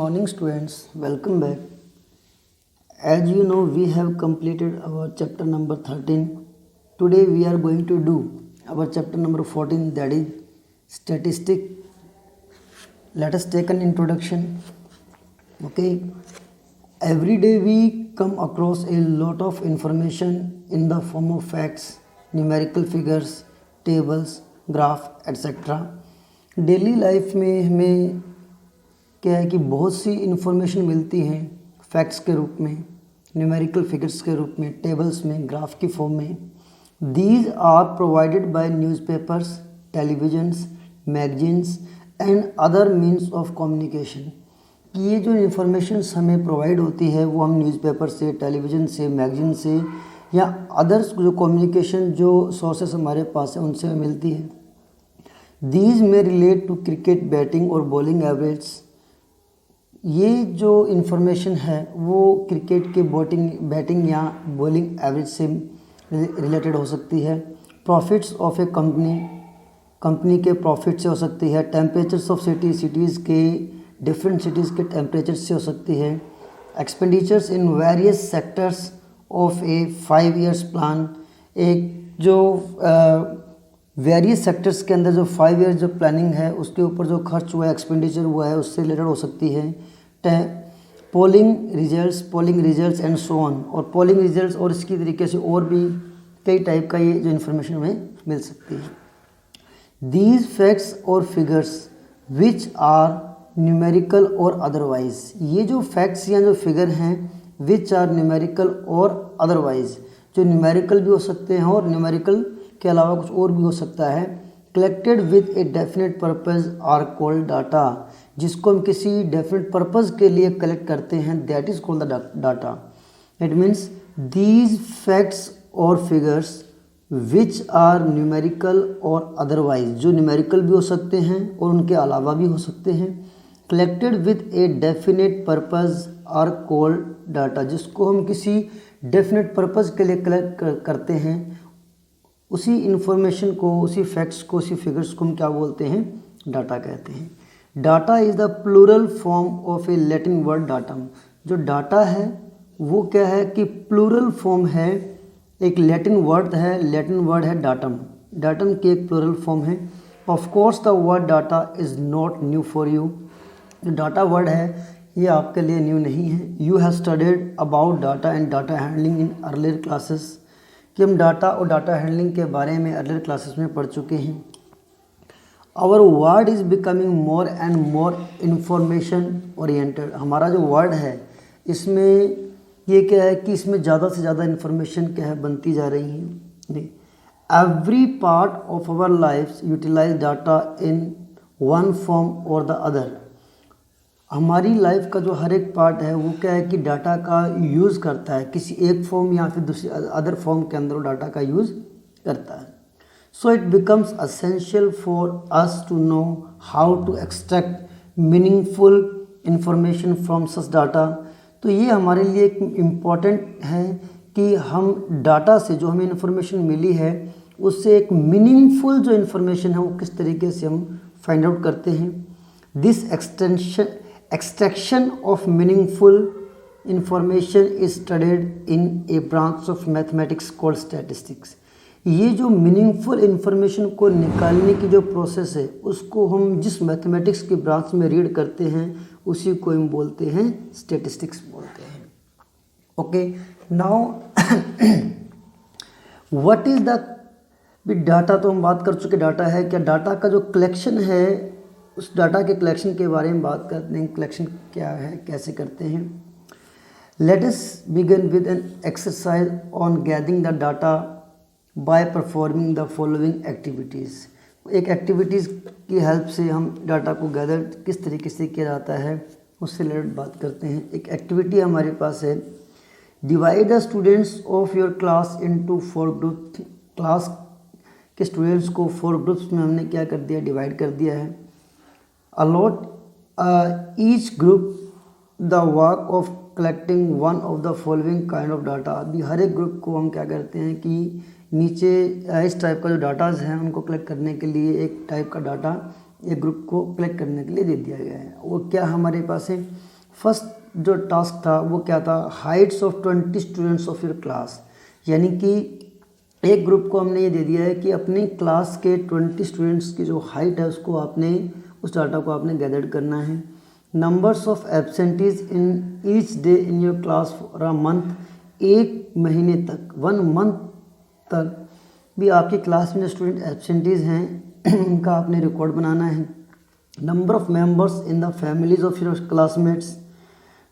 Morning students, welcome back. As you know, we have completed our chapter number 13. Today we are going to do our chapter number 14, that is statistic. Let us take an introduction. Okay. Every day we come across a lot of information in the form of facts, numerical figures, tables, graph, etc. Daily life में हमें क्या है कि बहुत सी information मिलती हैं facts के रूप में, न्यूमेरिकल फिगर्स के रूप में, टेबल्स में, ग्राफ की फॉर्म में. These are provided by newspapers, televisions, magazines and other means of communication. ये जो इन्फॉर्मेशन हमें प्रोवाइड होती है वो हम न्यूज़पेपर से, टेलीविज़न से, मैगजीन से या अदर्स जो कम्युनिकेशन जो सोर्सेस हमारे पास है उनसे मिलती है. दीज में रिलेट टू क्रिकेट, बैटिंग और बॉलिंग एवरेज. ये जो इन्फॉर्मेशन है वो क्रिकेट के बैटिंग या बॉलिंग एवरेज से रिलेटेड हो सकती है. प्रॉफिट्स ऑफ ए कंपनी के प्रॉफिट से हो सकती है. टेम्परेचर्स ऑफ सिटीज़ के डिफरेंट सिटीज़ के टेम्परेचर से हो सकती है. Expenditures in various sectors of A 5 years plan. एक जो वेरियस सेक्टर्स के अंदर जो 5 years जो प्लानिंग है उसके ऊपर जो खर्च हुआ है, एक्सपेंडिचर हुआ है, उससे रिलेटेड हो सकती है. Polling results and so on. और पोलिंग रिजल्ट्स और इसकी तरीके से और भी कई टाइप का ये जो इन्फॉर्मेशन हमें मिल सकती है. दीज फैक्ट्स और फिगर्स विच आर न्यूमेरिकल और अदरवाइज. ये जो फैक्ट्स या जो फिगर हैं विच आर न्यूमेरिकल और अदरवाइज, जो न्यूमेरिकल भी हो सकते हैं और न्यूमेरिकल के अलावा कुछ और भी हो सकता है. Collected with a definite purpose are called data. जिसको हम किसी डेफिनेट पर्पज़ के लिए कलेक्ट करते हैं that is called the data. It means these facts और फिगर्स विच आर न्यूमेरिकल और अदरवाइज, जो न्यूमेरिकल भी हो सकते हैं और उनके अलावा भी हो सकते हैं. Collected with a definite purpose are called data. जिसको हम किसी डेफिनेट पर्पज़ के लिए कलेक्ट करते हैं उसी इन्फॉर्मेशन को, उसी फैक्ट्स को, उसी फिगर्स को हम क्या बोलते हैं? डाटा कहते हैं. Data is the plural form of a Latin word datum. जो डाटा है वो क्या है कि प्लूरल फॉर्म है, एक लैटिन वर्ड है डाटम. डाटम की एक प्लूरल फॉर्म है. Of course the word data is not new for you. जो डाटा वर्ड है ये आपके लिए न्यू नहीं है. You have studied about data and data handling in earlier classes. कि हम डाटा और डाटा हैंडलिंग के बारे में अर्लियर क्लासेस में पढ़ चुके हैं. Our world is becoming more and more information oriented. हमारा जो वर्ड है इसमें ये क्या है कि इसमें ज़्यादा से ज़्यादा इन्फॉर्मेशन क्या है बनती जा रही है. Every part of our life utilize data in one form और द अदर. हमारी लाइफ का जो हर एक पार्ट है वो क्या है कि डाटा का यूज़ करता है, किसी एक फॉर्म या फिर दूसरी अदर फॉर्म के अंदर वो डाटा का यूज़ करता है. So it becomes essential for us to know how to extract meaningful information from such data. तो ये हमारे लिए एक इम्पॉर्टेंट है कि हम डाटा से जो हमें इन्फॉर्मेशन मिली है उससे एक मीनिंगफुल जो इन्फॉर्मेशन है वो किस तरीके से हम फाइंड आउट करते हैं. This extraction of meaningful information is studied in a branch of mathematics called statistics. ये जो मीनिंगफुल इन्फॉर्मेशन को निकालने की जो प्रोसेस है उसको हम जिस मैथमेटिक्स की ब्रांच में रीड करते हैं उसी को हम बोलते हैं स्टैटिस्टिक्स बोलते हैं. Okay, now what is the data. तो हम बात कर चुके डाटा है क्या. डाटा का जो कलेक्शन है उस डाटा के कलेक्शन के बारे में बात करते हैं. कलेक्शन क्या है, कैसे करते हैं. Let us begin with an exercise on gathering the data by performing the following activities. एक एक्टिविटीज़ की हेल्प से हम डाटा को गैदर किस तरीके से किया जाता है उससे रिलेटेड बात करते हैं. एक एक्टिविटी हमारे पास है. Divide the students of your class into 4 group. Class के स्टूडेंट्स को 4 ग्रुप्स में हमने क्या कर दिया, डिवाइड कर दिया है. allot each group the work of collecting one of the following kind of data. अभी हर एक ग्रुप को हम क्या करते हैं कि नीचे इस टाइप का जो डाटाज हैं उनको कलेक्ट करने के लिए एक टाइप का डाटा एक ग्रुप को कलेक्ट करने के लिए दे दिया गया है. वो क्या हमारे पास है, फर्स्ट जो टास्क था वो क्या था, Heights of 20 students of your class, यानी कि एक ग्रुप को हमने ये दे दिया है कि अपनी क्लास के 20 स्टूडेंट्स की जो हाइट है उसको आपने, उस डाटा को आपने गैदर करना है। Numbers of absentees in each day in your class for a month, एक महीने तक, 1 मंथ तक भी आपकी क्लास में जो स्टूडेंट एब्सेंटीज हैं उनका आपने रिकॉर्ड बनाना है। Number of members in the families of your classmates,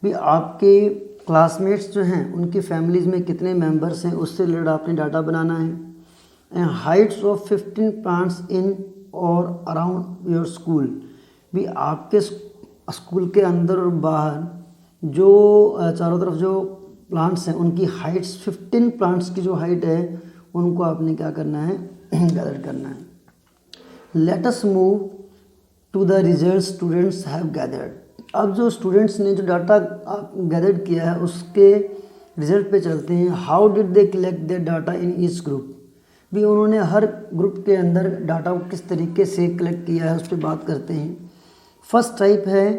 भी आपके क्लासमेट्स जो हैं उनकी फैमिलीज़ में कितने मेंबर्स हैं उससे रिलेटेड आपने डाटा बनाना है। And Heights of 15 plants in और अराउंड योर स्कूल, भी आपके स्कूल के अंदर और बाहर जो चारों तरफ जो प्लांट्स हैं उनकी हाइट्स, 15 प्लांट्स की जो हाइट है उनको आपने क्या करना है, गैदर करना है। Let us move to the result students have gathered. अब जो स्टूडेंट्स ने जो डाटा गैदर किया है उसके रिजल्ट पे चलते हैं। How did they collect their data in each group, भी उन्होंने हर ग्रुप के अंदर डाटा को किस तरीके से कलेक्ट किया है उस पर बात करते हैं। फर्स्ट टाइप है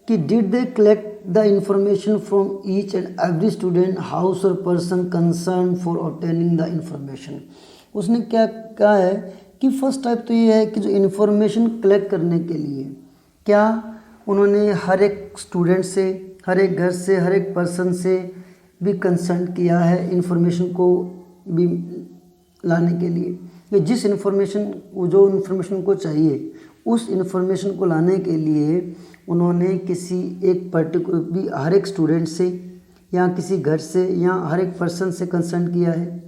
कि did they collect the information from each and every student house और person concern for obtaining the information. उसने क्या कहा है कि फर्स्ट टाइप तो ये है कि जो इन्फॉर्मेशन कलेक्ट करने के लिए क्या उन्होंने हर एक स्टूडेंट से, हर एक घर से, हर एक पर्सन से भी कंसर्न किया है इन्फॉर्मेशन को भी लाने के लिए, कि जिस इन्फॉर्मेशन, जो इन्फॉर्मेशन को चाहिए उस इन्फॉर्मेशन को लाने के लिए उन्होंने किसी एक पर्टिकुलर भी हर एक स्टूडेंट से या किसी घर से या हर एक पर्सन से कंसर्न किया है।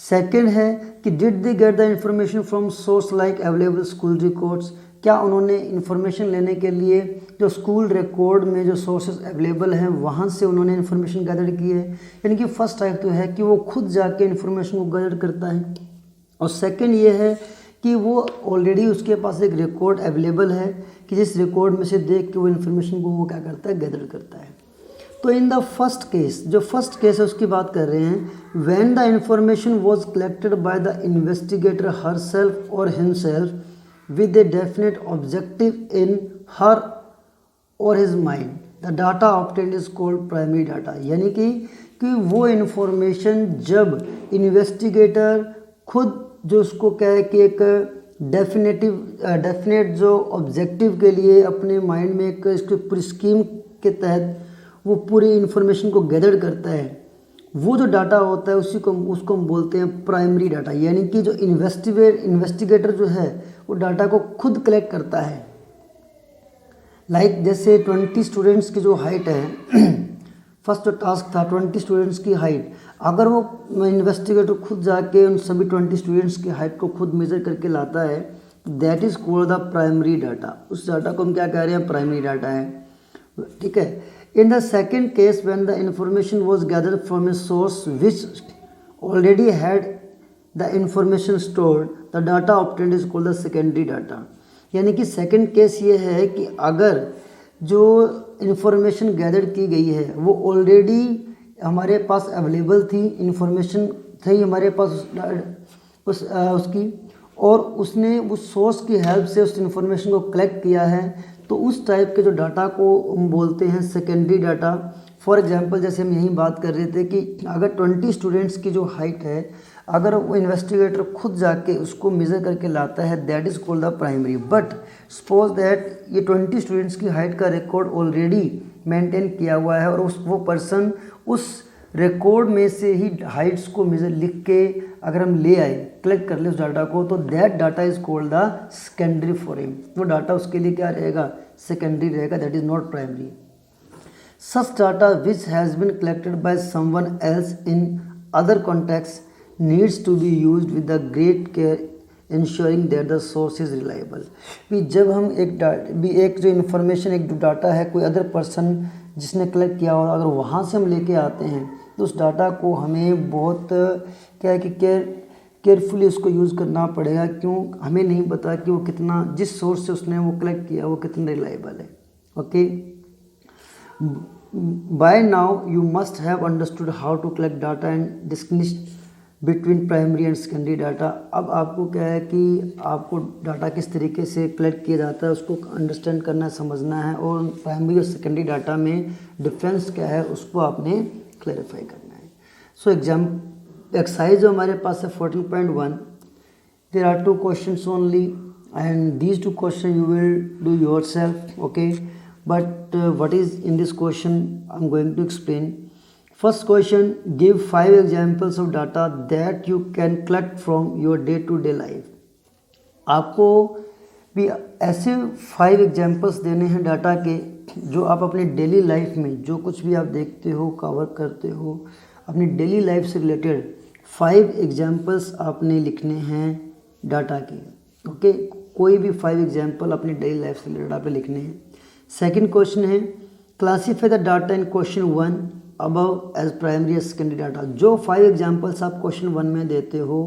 सेकंड है कि did they get the information from source like available school records, क्या उन्होंने इन्फॉर्मेशन लेने के लिए जो स्कूल रिकॉर्ड में जो सोर्सेज अवेलेबल हैं वहाँ से उन्होंने इन्फॉर्मेशन गैदर की है। यानी कि फर्स्ट टाइप तो है कि वो खुद जाके इन्फॉर्मेशन को गैदर करता है, और सेकंड ये है कि वो ऑलरेडी उसके पास एक रिकॉर्ड अवेलेबल है कि जिस रिकॉर्ड में से देख के वो इन्फॉर्मेशन को वो क्या करता है, गैदर करता है। तो इन द फर्स्ट केस, जो फर्स्ट केस है उसकी बात कर रहे हैं, when the information was collected by the investigator herself और himself with a definite objective in her और his mind, the data obtained is called primary data. यानी कि वो इन्फॉर्मेशन जब इन्वेस्टिगेटर खुद जो उसको क्या है कि एक डेफिनेट जो ऑब्जेक्टिव के लिए अपने माइंड में एक इसके पूरी स्कीम के तहत वो पूरी इन्फॉर्मेशन को गैदर करता है, वो जो डाटा होता है उसको हम बोलते हैं प्राइमरी डाटा। यानी कि जो इन्वेस्टिगेटर जो है वो डाटा को खुद कलेक्ट करता है। लाइक जैसे 20 स्टूडेंट्स की जो हाइट है, फर्स्ट जो टास्क था 20 स्टूडेंट्स की हाइट, अगर वो इन्वेस्टिगेटर खुद जाके उन सभी 20 स्टूडेंट्स की हाइट को खुद मेजर करके लाता है, that is called the primary data. उस डाटा को हम क्या कह रहे हैं, प्राइमरी डाटा है, ठीक है। In the second case when the information was gathered from a source which already had the information stored, the data obtained is called the secondary data. यानी कि सेकेंड केस ये है कि अगर जो इन्फॉर्मेशन गैदर की गई है वो ऑलरेडी हमारे पास अवेलेबल थी, इन्फॉर्मेशन थी हमारे पास उसकी, और उसने उस सोर्स की हेल्प से उस इन्फॉर्मेशन को कलेक्ट किया है, तो उस टाइप के जो डाटा को हम बोलते हैं सेकेंडरी डाटा। फॉर एग्जांपल जैसे हम यही बात कर रहे थे कि अगर 20 स्टूडेंट्स की जो हाइट है, अगर वो इन्वेस्टिगेटर खुद जाके उसको मेज़र करके लाता है, that is called the primary. But suppose that ये 20 स्टूडेंट्स की हाइट का रिकॉर्ड ऑलरेडी मेंटेन किया हुआ है, और वो पर्सन उस रिकॉर्ड में से ही हाइट्स को मेजर लिख के अगर हम ले आए, कलेक्ट कर ले उस डाटा को, तो that data is called the secondary for him. वो डाटा उसके लिए क्या रहेगा, सेकेंडरी रहेगा, that is not primary. Such data which has been collected by someone else in other context needs to be used with the great care ensuring that the source is reliable. भी जब हम एक जो information, एक जो data है कोई other person जिसने कलेक्ट किया हो, अगर वहाँ से हम लेके आते हैं तो उस डाटा को हमें बहुत क्या है कि केयरफुली उसको यूज़ करना पड़ेगा। क्यों, हमें नहीं पता कि वो कितना, जिस सोर्स से उसने वो कलेक्ट किया वो कितना रिलायबल है। Okay, by now you must have understood how to collect data and distinguish between primary and secondary data. अब आपको क्या है कि आपको डाटा किस तरीके से कलेक्ट किया जाता है उसको अंडरस्टैंड करना, समझना है, और प्राइमरी और सेकेंडरी डाटा में डिफरेंस क्या है उसको आपने क्लैरिफाई करना है। सो एक्सरसाइज जो हमारे पास है 14.1, there are 2 questions only and these 2 question you will do yourself, okay, but what is in this question I am going to explain. First question, give 5 examples of data that you can collect from your day-to-day life। आपको भी ऐसे 5 examples देने हैं data के जो आप अपने daily life में जो कुछ भी आप देखते हो, कवर करते हो, अपनी डेली लाइफ से रिलेटेड 5 एग्जाम्पल्स आपने लिखने हैं डाटा के, ओके। कोई भी 5 एग्जाम्पल अपनी डेली लाइफ से रिलेटेड आपने लिखने हैं। सेकेंड क्वेश्चन है, classify the data in question 1 above as primary या सेकेंडरी डाटा। जो 5 एग्जाम्पल्स आप क्वेश्चन 1 में देते हो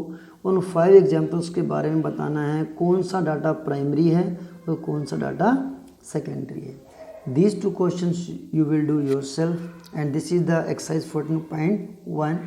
उन 5 एग्जाम्पल्स के बारे में बताना है कौन सा डाटा प्राइमरी है और कौन सा डाटा सेकेंडरी है। These 2 questions you will do yourself and this is the exercise 14.1।